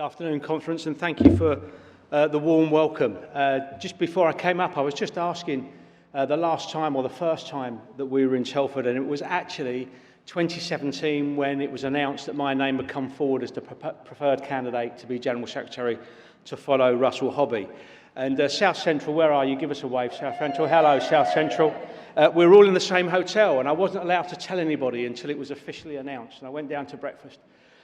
Good afternoon, conference, and thank you for the warm welcome. Just before I came up, I was just asking the last time or the first time that we were in Telford, and it was actually 2017 when it was announced that my name had come forward as the preferred candidate to be General Secretary to follow Russell Hobby. And South Central, where are you? Give us a wave, South Central. Hello, South Central. We're all in the same hotel, and I wasn't allowed to tell anybody until it was officially announced. And I went down to breakfast,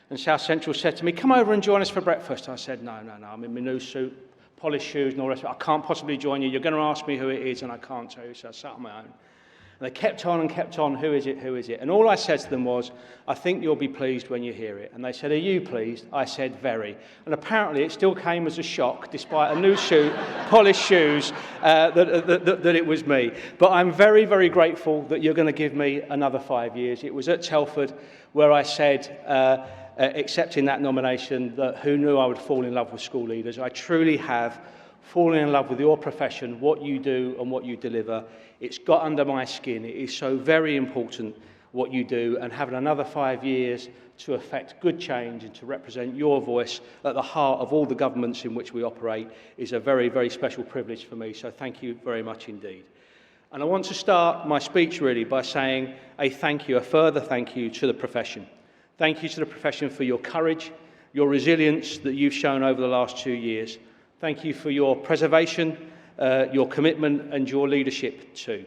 and South Central said to me, "Come over and join us for breakfast." I said, no, I'm in my new suit, polished shoes and all the rest of it. I can't possibly join you. You're going to ask me who it is, and I can't tell you, so I sat on my own. And they kept on and kept on, who is it, who is it? And all I said to them was, I think you'll be pleased when you hear it. And they said, are you pleased? I said, very. And apparently it still came as a shock, despite a new suit, polished shoes, that it was me. But I'm very, very grateful that you're going to give me another 5 years. It was at Telford where I said, accepting that nomination, that who knew I would fall in love with school leaders. I truly have fallen in love with your profession, what you do and what you deliver. It's got under my skin. It is so very important what you do, and having another 5 years to effect good change and to represent your voice at the heart of all the governments in which we operate is a very, very special privilege for me. So thank you very much indeed. And I want to start my speech really by saying a thank you, a further thank you to the profession. Thank you to the profession for your courage, your resilience that you've shown over the last 2 years. Thank you for your preservation, your commitment and your leadership too.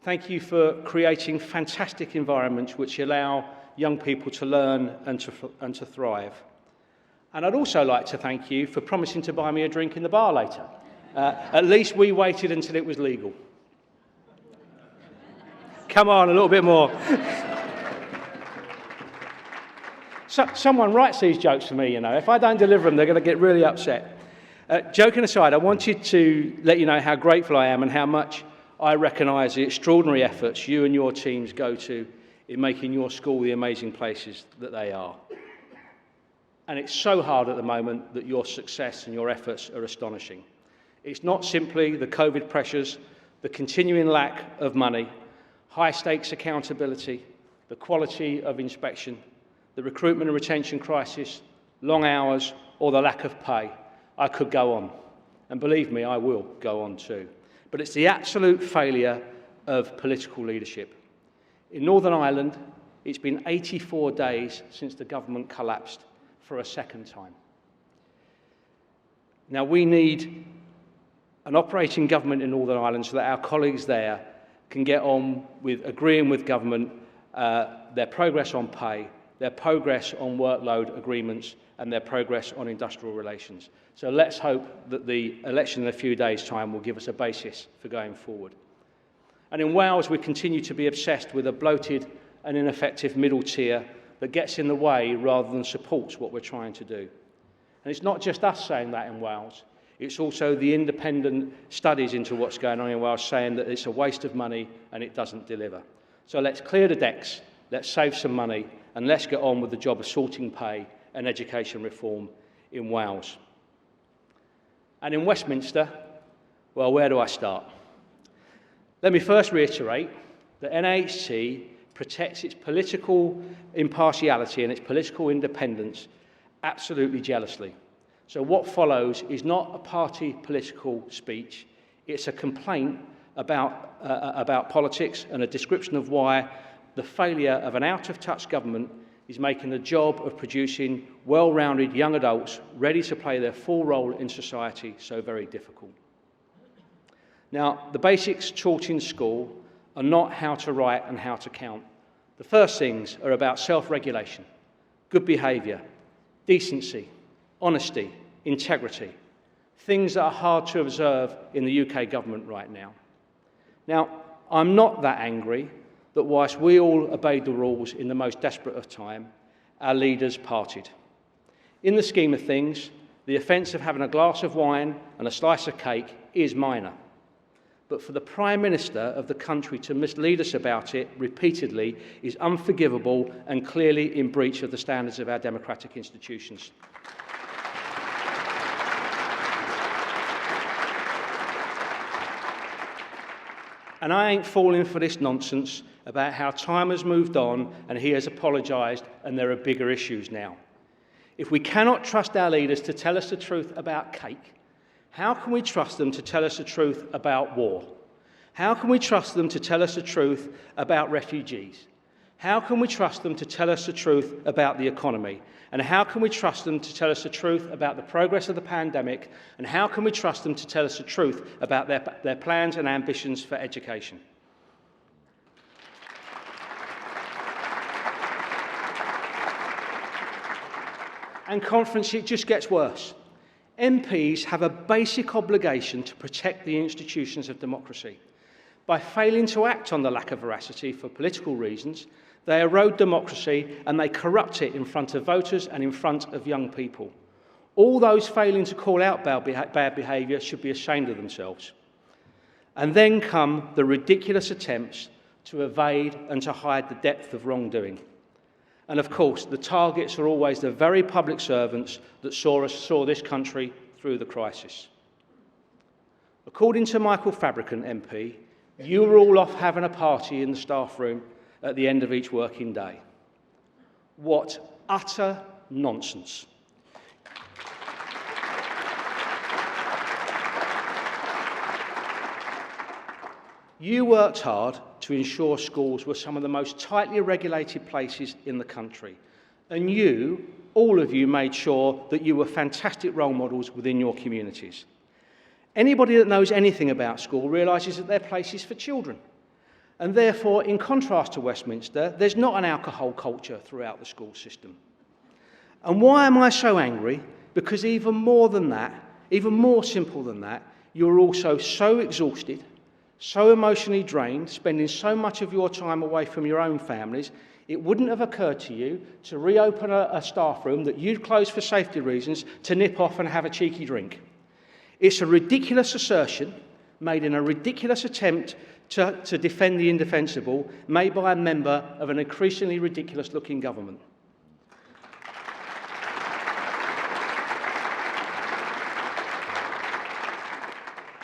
Thank you for creating fantastic environments which allow young people to learn and to thrive. And I'd also like to thank you for promising to buy me a drink in the bar later. At least we waited until it was legal. Come on, a little bit more. Someone writes these jokes for me, you know. If I don't deliver them, they're going to get really upset. Joking aside, I wanted to let you know how grateful I am and how much I recognise the extraordinary efforts you and your teams go to in making your school the amazing places that they are. And it's so hard at the moment that your success and your efforts are astonishing. It's not simply the COVID pressures, the continuing lack of money, high stakes accountability, the quality of inspection, the recruitment and retention crisis, long hours, or the lack of pay. I could go on, and believe me, I will go on too. But it's the absolute failure of political leadership. In Northern Ireland, it's been 84 days since the government collapsed for a second time. Now, we need an operating government in Northern Ireland so that our colleagues there can get on with agreeing with government their progress on pay, their progress on workload agreements and their progress on industrial relations. So let's hope that the election in a few days' time will give us a basis for going forward. And in Wales, we continue to be obsessed with a bloated and ineffective middle tier that gets in the way rather than supports what we're trying to do. And it's not just us saying that in Wales, it's also the independent studies into what's going on in Wales saying that it's a waste of money and it doesn't deliver. So let's clear the decks, let's save some money, and let's get on with the job of sorting pay and education reform in Wales. And in Westminster, well, where do I start? Let me first reiterate that NAHT protects its political impartiality and its political independence absolutely jealously. So what follows is not a party political speech, it's a complaint about politics and a description of why the failure of an out-of-touch government is making the job of producing well-rounded young adults ready to play their full role in society so very difficult. Now, the basics taught in school are not how to write and how to count. The first things are about self-regulation, good behaviour, decency, honesty, integrity, things that are hard to observe in the UK government right now. Now, I'm not that angry that whilst we all obeyed the rules in the most desperate of time, our leaders parted. In the scheme of things, the offence of having a glass of wine and a slice of cake is minor. But for the Prime Minister of the country to mislead us about it repeatedly is unforgivable and clearly in breach of the standards of our democratic institutions. And I ain't falling for this nonsense about how time has moved on and he has apologised and there are bigger issues now. If we cannot trust our leaders to tell us the truth about cake, how can we trust them to tell us the truth about war? How can we trust them to tell us the truth about refugees? How can we trust them to tell us the truth about the economy? And how can we trust them to tell us the truth about the progress of the pandemic? And how can we trust them to tell us the truth about their plans and ambitions for education? And conference, it just gets worse. MPs have a basic obligation to protect the institutions of democracy. By failing to act on the lack of veracity for political reasons, they erode democracy and they corrupt it in front of voters and in front of young people. All those failing to call out bad behaviour should be ashamed of themselves. And then come the ridiculous attempts to evade and to hide the depth of wrongdoing. And of course, the targets are always the very public servants that saw this country through the crisis. According to Michael Fabrican MP, you were all off having a party in the staff room at the end of each working day. What utter nonsense. You worked hard to ensure schools were some of the most tightly regulated places in the country. And you, all of you, made sure that you were fantastic role models within your communities. Anybody that knows anything about school realises that they're places for children. And therefore, in contrast to Westminster, there's not an alcohol culture throughout the school system. And why am I so angry? Because even more than that, even more simple than that, you're also so exhausted, so emotionally drained, spending so much of your time away from your own families, it wouldn't have occurred to you to reopen a staff room that you'd closed for safety reasons to nip off and have a cheeky drink. It's a ridiculous assertion made in a ridiculous attempt to defend the indefensible, made by a member of an increasingly ridiculous-looking government.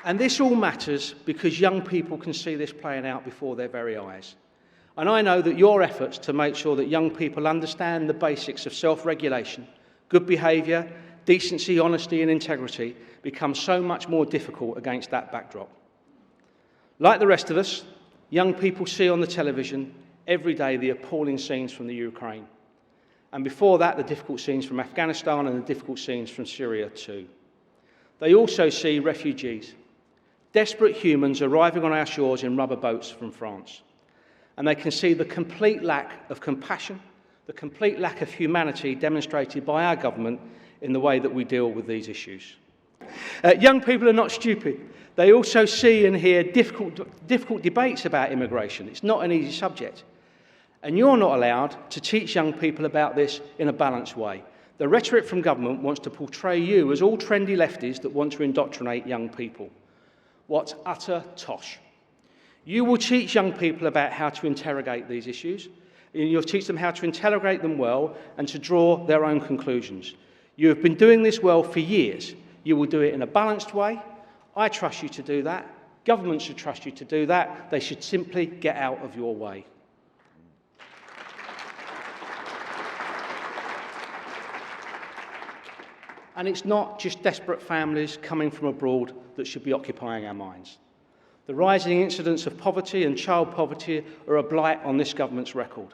And this all matters because young people can see this playing out before their very eyes. And I know that your efforts to make sure that young people understand the basics of self-regulation, good behaviour, decency, honesty and integrity become so much more difficult against that backdrop. Like the rest of us, young people see on the television every day the appalling scenes from the Ukraine. And before that, the difficult scenes from Afghanistan and the difficult scenes from Syria too. They also see refugees, desperate humans arriving on our shores in rubber boats from France. And they can see the complete lack of compassion, the complete lack of humanity demonstrated by our government in the way that we deal with these issues. Young people are not stupid. They also see and hear difficult debates about immigration. It's not an easy subject. And you're not allowed to teach young people about this in a balanced way. The rhetoric from government wants to portray you as all trendy lefties that want to indoctrinate young people. What utter tosh. You will teach young people about how to interrogate these issues. You'll teach them how to interrogate them well and to draw their own conclusions. You have been doing this well for years. You will do it in a balanced way. I trust you to do that. Government should trust you to do that. They should simply get out of your way. And it's not just desperate families coming from abroad that should be occupying our minds. The rising incidence of poverty and child poverty are a blight on this government's record.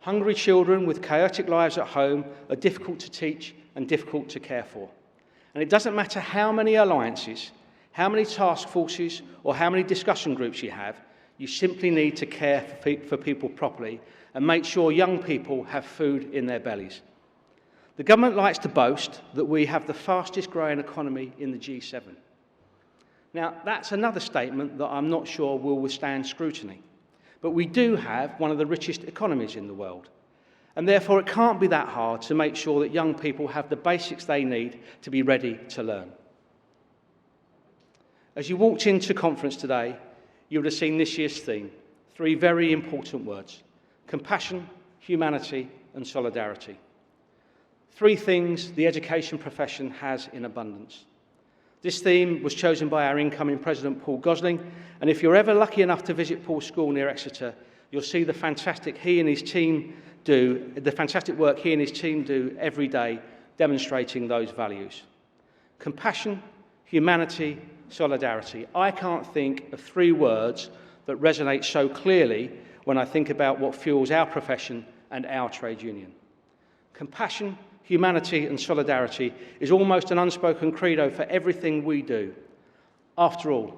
Hungry children with chaotic lives at home are difficult to teach and difficult to care for. And it doesn't matter how many alliances, how many task forces or how many discussion groups you have, you simply need to care for people properly and make sure young people have food in their bellies. The government likes to boast that we have the fastest growing economy in the G7. Now, that's another statement that I'm not sure will withstand scrutiny. But we do have one of the richest economies in the world. And therefore, it can't be that hard to make sure that young people have the basics they need to be ready to learn. As you walked into conference today, you would have seen this year's theme, 3 very important words: compassion, humanity, and solidarity. 3 things the education profession has in abundance. This theme was chosen by our incoming President, Paul Gosling, and if you're ever lucky enough to visit Paul's school near Exeter, you'll see the fantastic work he and his team do every day, demonstrating those values. Compassion, humanity, solidarity. I can't think of three words that resonate so clearly when I think about what fuels our profession and our trade union. Compassion, humanity and solidarity is almost an unspoken credo for everything we do. After all,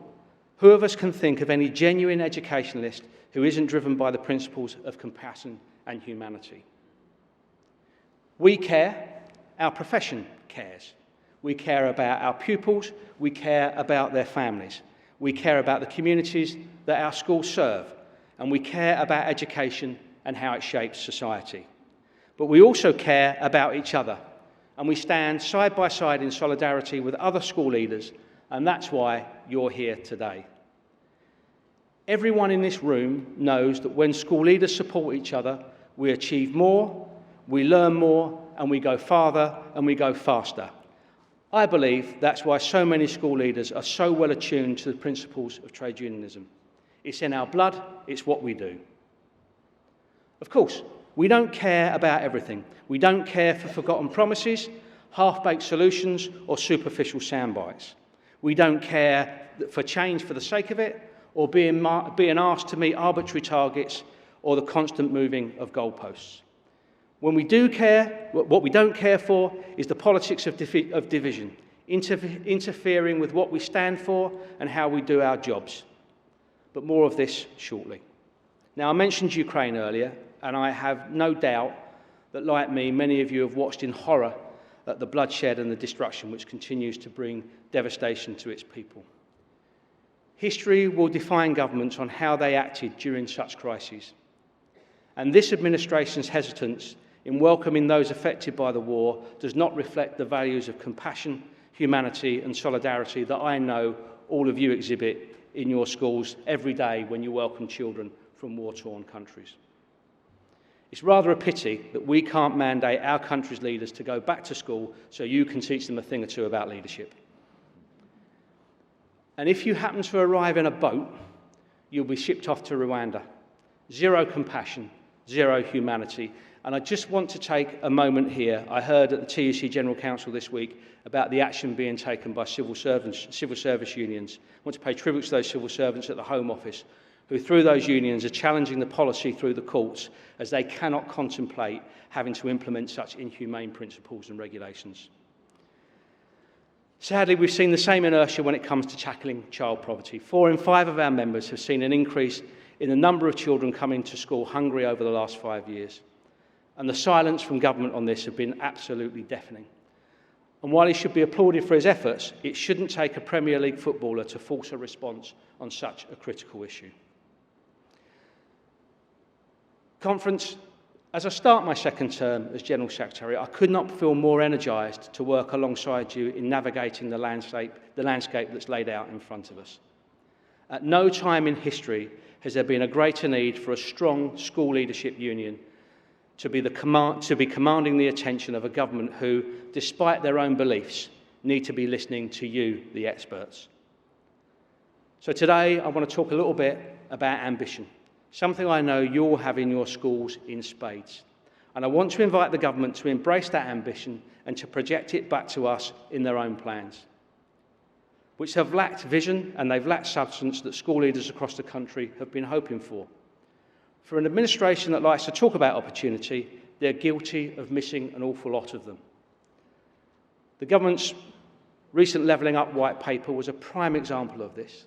who of us can think of any genuine educationalist who isn't driven by the principles of compassion and humanity? We care, our profession cares. We care about our pupils, we care about their families. We care about the communities that our schools serve, and we care about education and how it shapes society. But we also care about each other, and we stand side by side in solidarity with other school leaders, and that's why you're here today. Everyone in this room knows that when school leaders support each other, we achieve more, we learn more, and we go farther and we go faster. I believe that's why so many school leaders are so well attuned to the principles of trade unionism. It's in our blood, it's what we do. Of course, we don't care about everything. We don't care for forgotten promises, half-baked solutions, or superficial soundbites. We don't care for change for the sake of it, or being asked to meet arbitrary targets, or the constant moving of goalposts. When we do care, what we don't care for is the politics of division, interfering with what we stand for and how we do our jobs. But more of this shortly. Now, I mentioned Ukraine earlier, and I have no doubt that, like me, many of you have watched in horror at the bloodshed and the destruction which continues to bring devastation to its people. History will define governments on how they acted during such crises. And this administration's hesitance in welcoming those affected by the war does not reflect the values of compassion, humanity and solidarity that I know all of you exhibit in your schools every day when you welcome children from war-torn countries. It's rather a pity that we can't mandate our country's leaders to go back to school so you can teach them a thing or two about leadership. And if you happen to arrive in a boat, you'll be shipped off to Rwanda. Zero compassion, zero humanity. And I just want to take a moment here. I heard at the TUC General Council this week about the action being taken by civil service unions. I want to pay tribute to those civil servants at the Home Office who, through those unions, are challenging the policy through the courts as they cannot contemplate having to implement such inhumane principles and regulations. Sadly, we've seen the same inertia when it comes to tackling child poverty. 4 in 5 of our members have seen an increase in the number of children coming to school hungry over the last 5 years. And the silence from government on this has been absolutely deafening. And while he should be applauded for his efforts, it shouldn't take a Premier League footballer to force a response on such a critical issue. Conference, as I start my second term as General Secretary, I could not feel more energised to work alongside you in navigating the landscape that's laid out in front of us. At no time in history has there been a greater need for a strong school leadership union to be commanding the attention of a government who, despite their own beliefs, need to be listening to you, the experts. So today I want to talk a little bit about ambition, something I know you all have in your schools in spades. And I want to invite the government to embrace that ambition and to project it back to us in their own plans, which have lacked vision and they've lacked substance that school leaders across the country have been hoping for. For an administration that likes to talk about opportunity, they're guilty of missing an awful lot of them. The government's recent Levelling Up white paper was a prime example of this.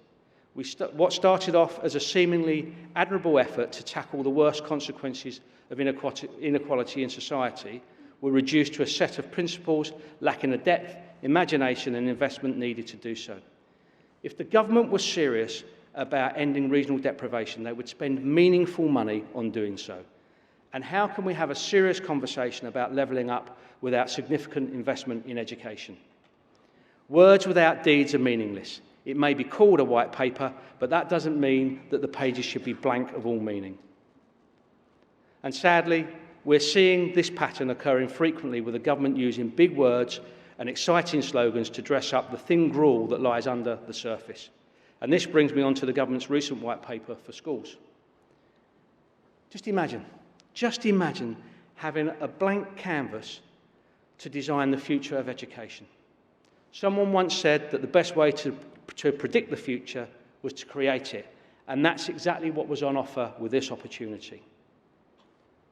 What started off as a seemingly admirable effort to tackle the worst consequences of inequality in society were reduced to a set of principles lacking the depth, imagination and investment needed to do so. If the government was serious about ending regional deprivation, they would spend meaningful money on doing so. And how can we have a serious conversation about levelling up without significant investment in education? Words without deeds are meaningless. It may be called a white paper, but that doesn't mean that the pages should be blank of all meaning. And sadly, we're seeing this pattern occurring frequently with the government using big words and exciting slogans to dress up the thin gruel that lies under the surface. And this brings me on to the government's recent white paper for schools. Just imagine having a blank canvas to design the future of education. Someone once said that the best way to predict the future was to create it, and that's exactly what was on offer with this opportunity.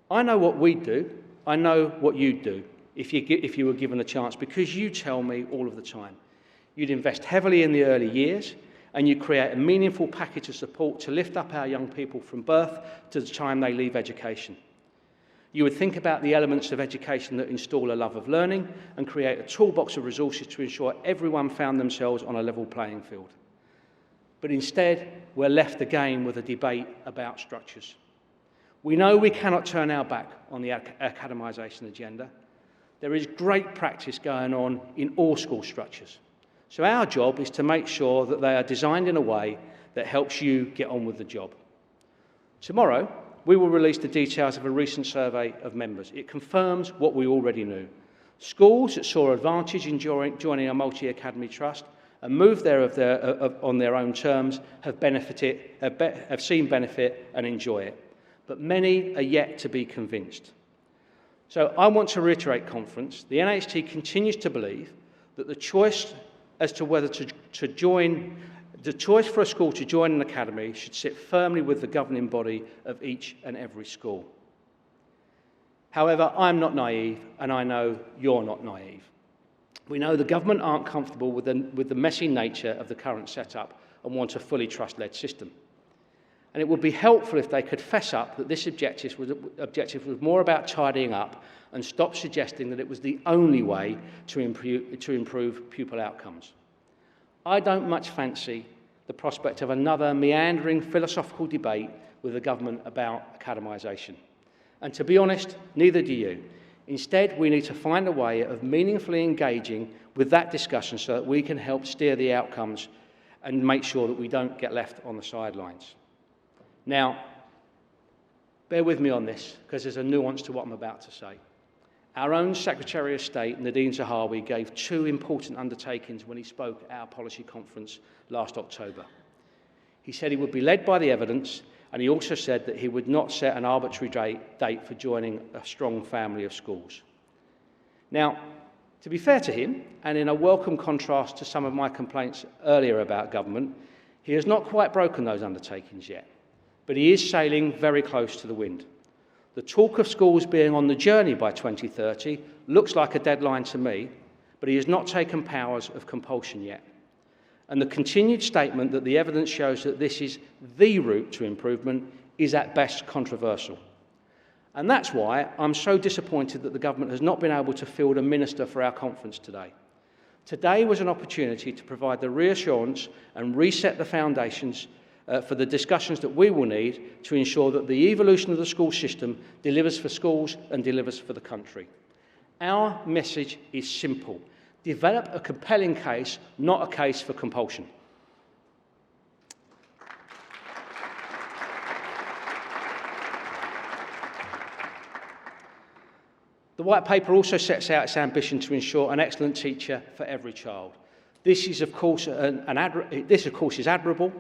I know what we'd do. I know what you'd do if you were given a chance, because you tell me all of the time. You'd invest heavily in the early years, and you'd create a meaningful package of support to lift up our young people from birth to the time they leave education. You would think about the elements of education that install a love of learning and create a toolbox of resources to ensure everyone found themselves on a level playing field. But instead, we're left again with a debate about structures. We know we cannot turn our back on the academisation agenda. There is great practice going on in all school structures. So our job is to make sure that they are designed in a way that helps you get on with the job. Tomorrow, we will release the details of a recent survey of members. It confirms what we already knew. Schools that saw advantage in joining a multi-academy trust and moved there on their own terms have seen benefit and enjoy it. But many are yet to be convinced. So I want to reiterate, conference, the NAHT continues to believe that the choice as to whether to join, the choice for a school to join an academy should sit firmly with the governing body of each and every school. However, I'm not naive, and I know you're not naive. We know the government aren't comfortable with the messy nature of the current setup and want a fully trust-led system. And it would be helpful if they could fess up that this objective was more about tidying up and stop suggesting that it was the only way to improve pupil outcomes. I don't much fancy the prospect of another meandering philosophical debate with the government about academisation. And to be honest, neither do you. Instead, we need to find a way of meaningfully engaging with that discussion so that we can help steer the outcomes and make sure that we don't get left on the sidelines. Now, bear with me on this, because there's a nuance to what I'm about to say. Our own Secretary of State, Nadine Zahawi, gave two important undertakings when he spoke at our policy conference last October. He said he would be led by the evidence, and he also said that he would not set an arbitrary date for joining a strong family of schools. Now, to be fair to him, and in a welcome contrast to some of my complaints earlier about government, he has not quite broken those undertakings yet, but he is sailing very close to the wind. The talk of schools being on the journey by 2030 looks like a deadline to me, but he has not taken powers of compulsion yet. And the continued statement that the evidence shows that this is the route to improvement is at best controversial. And that's why I'm so disappointed that the government has not been able to field a minister for our conference today. Today was an opportunity to provide the reassurance and reset the foundations for the discussions that we will need to ensure that the evolution of the school system delivers for schools and delivers for the country. Our message is simple. Develop a compelling case, not a case for compulsion. The White Paper also sets out its ambition to ensure an excellent teacher for every child. This is, of course, is admirable,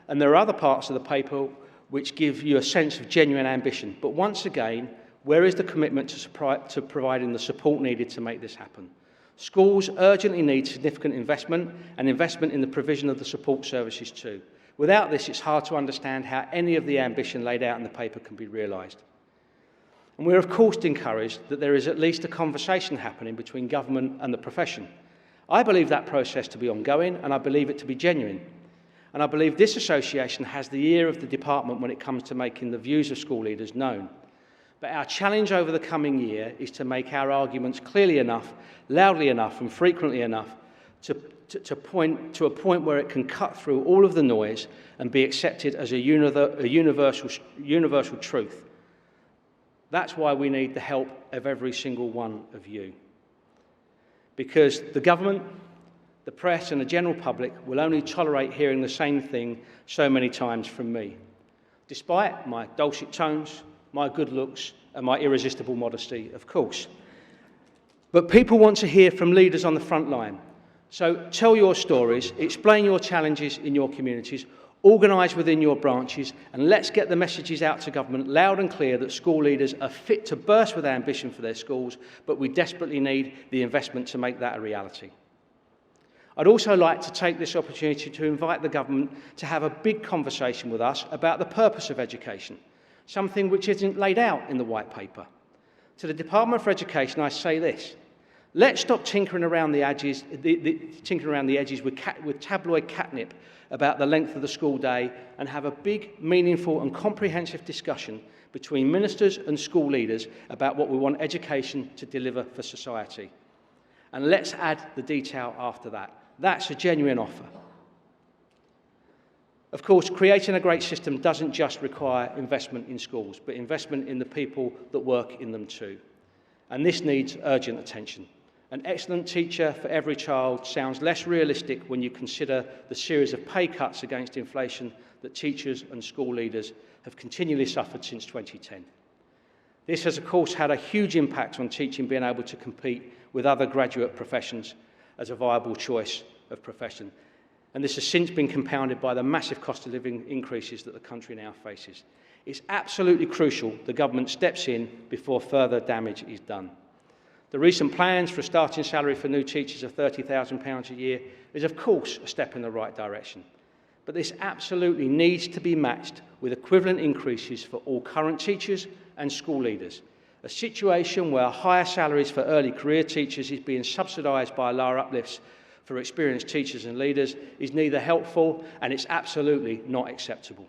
and there are other parts of the paper which give you a sense of genuine ambition. But once again, where is the commitment to providing the support needed to make this happen? Schools urgently need significant investment and investment in the provision of the support services too. Without this, it's hard to understand how any of the ambition laid out in the paper can be realised. And we're of course encouraged that there is at least a conversation happening between government and the profession. I believe that process to be ongoing, and I believe it to be genuine. And I believe this association has the ear of the department when it comes to making the views of school leaders known. But our challenge over the coming year is to make our arguments clearly enough, loudly enough, and frequently enough to point to a point where it can cut through all of the noise and be accepted as a universal truth. That's why we need the help of every single one of you. Because the government, the press and the general public will only tolerate hearing the same thing so many times from me, despite my dulcet tones, my good looks and my irresistible modesty, of course. But people want to hear from leaders on the front line. So tell your stories, explain your challenges in your communities, Organise within your branches, and let's get the messages out to government loud and clear that school leaders are fit to burst with ambition for their schools, but we desperately need the investment to make that a reality. I'd also like to take this opportunity to invite the government to have a big conversation with us about the purpose of education, something which isn't laid out in the white paper. To the Department for Education, I say this: let's stop tinkering around the edges, with tabloid catnip about the length of the school day, and have a big, meaningful and comprehensive discussion between ministers and school leaders about what we want education to deliver for society. And let's add the detail after that. That's a genuine offer. Of course, creating a great system doesn't just require investment in schools, but investment in the people that work in them too. And this needs urgent attention. An excellent teacher for every child sounds less realistic when you consider the series of pay cuts against inflation that teachers and school leaders have continually suffered since 2010. This has, of course, had a huge impact on teaching being able to compete with other graduate professions as a viable choice of profession. And this has since been compounded by the massive cost of living increases that the country now faces. It's absolutely crucial the government steps in before further damage is done. The recent plans for a starting salary for new teachers of £30,000 a year is, of course, a step in the right direction. But this absolutely needs to be matched with equivalent increases for all current teachers and school leaders. A situation where higher salaries for early career teachers is being subsidised by lower uplifts for experienced teachers and leaders is neither helpful, and it's absolutely not acceptable.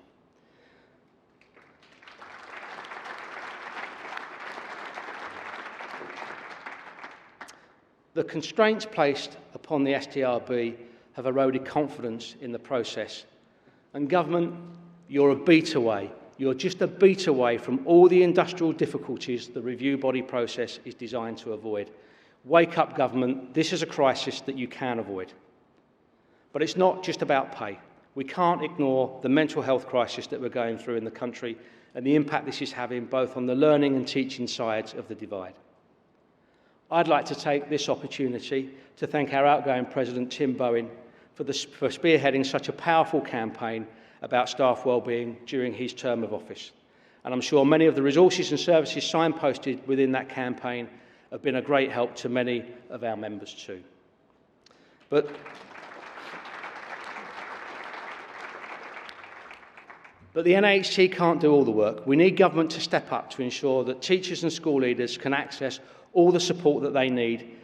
The constraints placed upon the STRB have eroded confidence in the process. And government, you're a beat away. You're just a beat away from all the industrial difficulties the review body process is designed to avoid. Wake up, government. This is a crisis that you can avoid. But it's not just about pay. We can't ignore the mental health crisis that we're going through in the country and the impact this is having both on the learning and teaching sides of the divide. I'd like to take this opportunity to thank our outgoing President, Tim Bowen, for spearheading such a powerful campaign about staff wellbeing during his term of office. And I'm sure many of the resources and services signposted within that campaign have been a great help to many of our members too. But the NAHT can't do all the work. We need government to step up to ensure that teachers and school leaders can access all the support that they need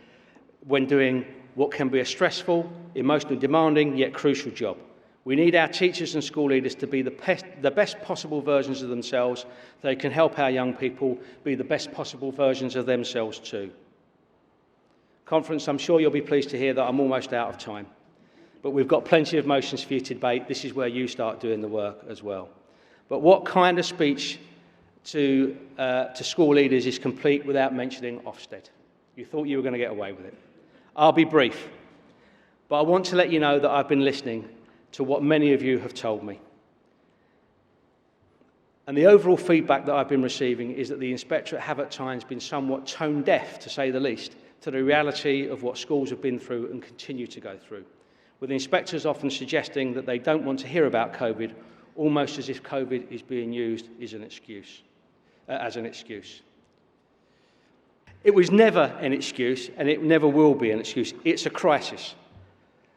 when doing what can be a stressful, emotionally demanding, yet crucial job. We need our teachers and school leaders to be the best possible versions of themselves. They can help our young people be the best possible versions of themselves too. Conference, I'm sure you'll be pleased to hear that I'm almost out of time. But we've got plenty of motions for you to debate. This is where you start doing the work as well. But what kind of speech to school leaders is complete without mentioning Ofsted? You thought you were going to get away with it. I'll be brief, but I want to let you know that I've been listening to what many of you have told me. And the overall feedback that I've been receiving is that the inspectorate have at times been somewhat tone deaf, to say the least, to the reality of what schools have been through and continue to go through, with inspectors often suggesting that they don't want to hear about COVID, almost as if COVID is being used as an excuse. It was never an excuse, and it never will be an excuse. It's a crisis.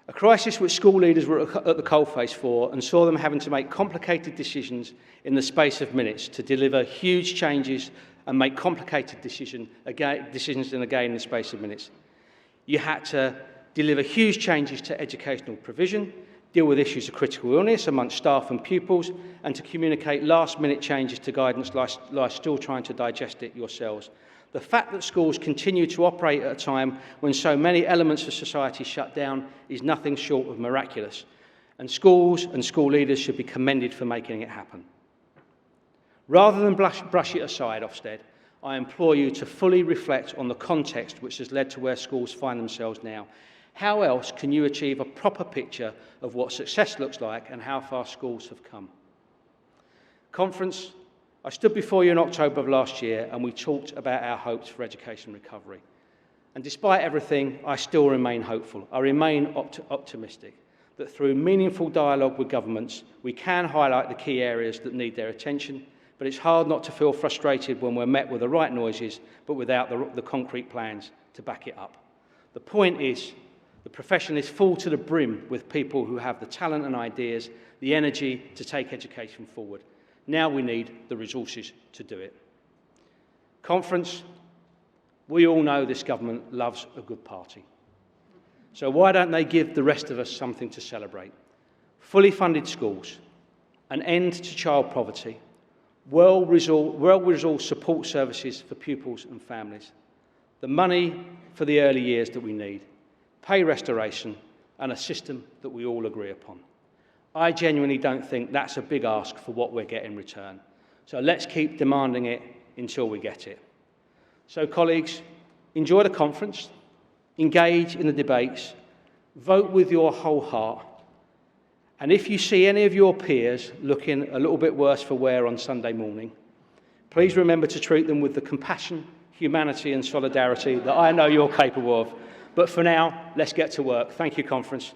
A crisis which school leaders were at the coalface for and saw them having to make complicated decisions in the space of minutes to deliver huge changes and make complicated decisions in the space of minutes. You had to deliver huge changes to educational provision, deal with issues of critical illness amongst staff and pupils, and to communicate last-minute changes to guidance while still trying to digest it yourselves. The fact that schools continue to operate at a time when so many elements of society shut down is nothing short of miraculous, and schools and school leaders should be commended for making it happen. Rather than brush it aside, Ofsted, I implore you to fully reflect on the context which has led to where schools find themselves now. How else can you achieve a proper picture of what success looks like and how far schools have come? Conference, I stood before you in October of last year and we talked about our hopes for education recovery. And despite everything, I still remain hopeful. I remain optimistic. that through meaningful dialogue with governments, we can highlight the key areas that need their attention, but it's hard not to feel frustrated when we're met with the right noises, but without the concrete plans to back it up. The point is, the profession is full to the brim with people who have the talent and ideas, the energy to take education forward. Now we need the resources to do it. Conference, we all know this government loves a good party. So why don't they give the rest of us something to celebrate? Fully funded schools, an end to child poverty, well-resourced support services for pupils and families, the money for the early years that we need, pay restoration, and a system that we all agree upon. I genuinely don't think that's a big ask for what we're getting in return. So let's keep demanding it until we get it. So colleagues, enjoy the conference, engage in the debates, vote with your whole heart, and if you see any of your peers looking a little bit worse for wear on Sunday morning, please remember to treat them with the compassion, humanity and solidarity that I know you're capable of. But for now, let's get to work. Thank you, conference.